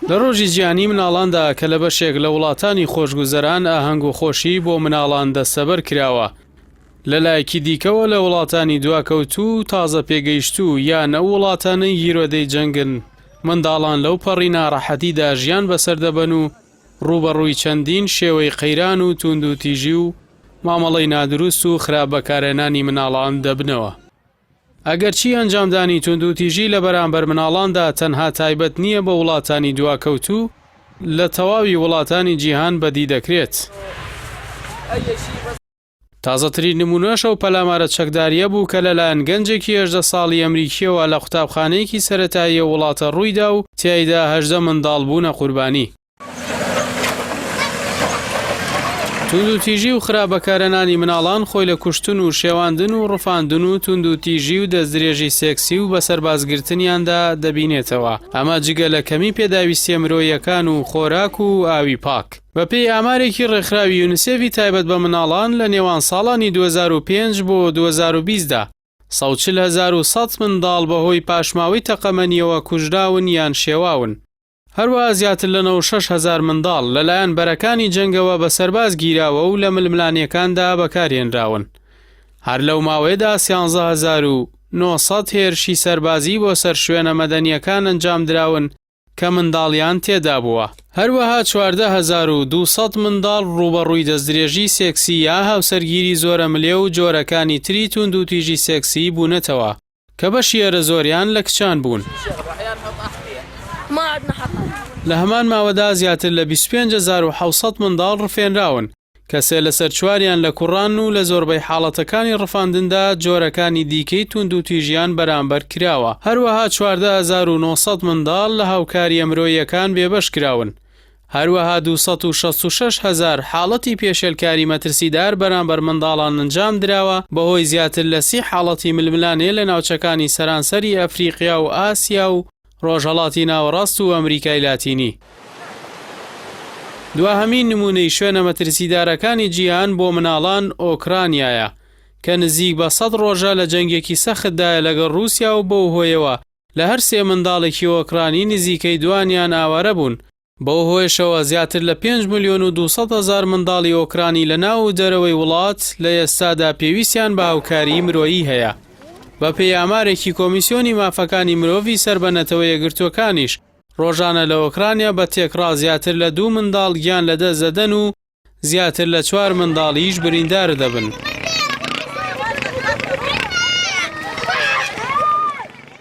لە ڕۆژی جیهانی مناڵاندا کە لە بەشێک لە وڵاتانی خۆشگوزەران ئاهەنگ و خۆشی بۆ مناڵان دەستەبەر کراوە. لەلایەکی دیکەوە لە وڵاتانی دواکەوتوو تازە پێگەیشتوو یان ئەو وڵاتانەی گیرۆدەی جەنگن منداڵان لەو پەڕی ناڕەحەتیدا ژیان بەسەردەبەن و ڕوبەڕووی چەندین شێوەی قەیران و توند و تیژی و مامەڵەی نادروست و خراپ بەکارهێنانی مناڵان دەبنەوە. ئەگەرچی ئەنجامدانی توند و تیژی لە بەرامبەر مناڵاندا تەنها تایبەت نییە بە وڵاتانی دواکەوتوو، لە تەواوی وڵاتانی جیهان بەدی دەکرێت. تازەترین نمونەش ئەو پەلامارە چەکداریە بوو کە لەلایەن گەنجێکی 18 ساڵی ئەمریکیەوە لە قوتابخانەیەکی سەرەتاییە وڵاتە ڕوویدا و تیایدا 18 منداڵ بوونە قوربانی. توند و تیژی و خراپ بەکارهێنانی مناڵان خۆی لە کوشتن و شێواندن و ڕفاندن و توند و تیژی و دەستدرێژی سێکسی و بەسەربازگرتنیاندا دەبینێتەوە. ئەمە جگە لە کەمی پێداویستیە مرۆییەکان و خۆراک و ئاوی پاک. بەپێی ئامارێکی ڕێکخراوی یونیسێفی تایبەت بە مناڵان لە نێوان ساڵانی 2005 بۆ 2020دا 140,100 منداڵ بەهۆی پاشماوەی تەقەمەنیەوە کوژراون یان شێواون. هەروەها زیاتر لە 96,000 منداڵ لەلایەن بەرەکانی جەنگەوە بە سەرباز گیراوە و لە ململانیەکاندا بەکارهێنراون. هەر لەو ماوەیەدا 13,900 هێرشی سەربازی بۆ سەر شوێنە مەدەنیەکان ئەنجام دراون کە منداڵیان تێدا بووە. هەروەها 14,200 منداڵ ڕوبەڕووی دەستدرێژی سێکسی یا هاوسەرگیری زۆرە ملێ و جۆرەکانی تری توند و تیژی سێکسی بوونەتەوە کە بەشی ێرە زۆریان لە کچان بوون. لە هەمان ماوەدا زیاتر لە 25,700 منداڵ ڕفێنراون کە سێ لەسەر چواریان لە کوڕان و لە زۆربەی حاڵەتەکانی ڕفاندندا جۆرەکانی دیکەی توند و تیژیان بەرامبەر کراوە. هەروەها 14,900 منداڵ لە هاوکاریە مرۆییەکان بێبەش کراون. هەروەها 266,000 حاڵەتی پێشێلکاری مەترسیدار بەرامبەر منداڵان ئەنجام دراوە بەهۆی زیاتر لە 30 حاڵەتی ململانێ لە ناوچەکانی سەرانسەری ئەفریقیا و ئاسیا و ڕۆژهەڵاتی ناوەڕاست و ئەمریکای لاتینی. دواهەمین نمونەی شوێنە مەترسیدارەکانی جیهان بۆ مناڵان ئۆکرانیایە کە نزیک بە 100 ڕۆژە لە جەنگێکی سەختدایە لەگەڵ رووسیا و بەو هۆیەوە لە هەر سێ منداڵێکی ئۆکرانی نزیکەی دوانیان ئاوارە بوون. بەو هۆیشەوە زیاتر لە 5,200,000 منداڵی ئۆکرانی لە ناو و دەرەوەی وڵات لە ئێستادا پێویستیان بە هاوکاری مرۆیی هەیە. بە پێی ئامارێکی کۆمیسیۆنی مافەکانی مرۆڤی سەربەنەتەوە یەکگرتوەکانیش ڕۆژانە لە ئۆکرانیا بە تێکڕا زیاتر لە 2 منداڵ گیان لەدەست دەدەن و زیاتر لە 4 منداڵیش بریندار دەبن.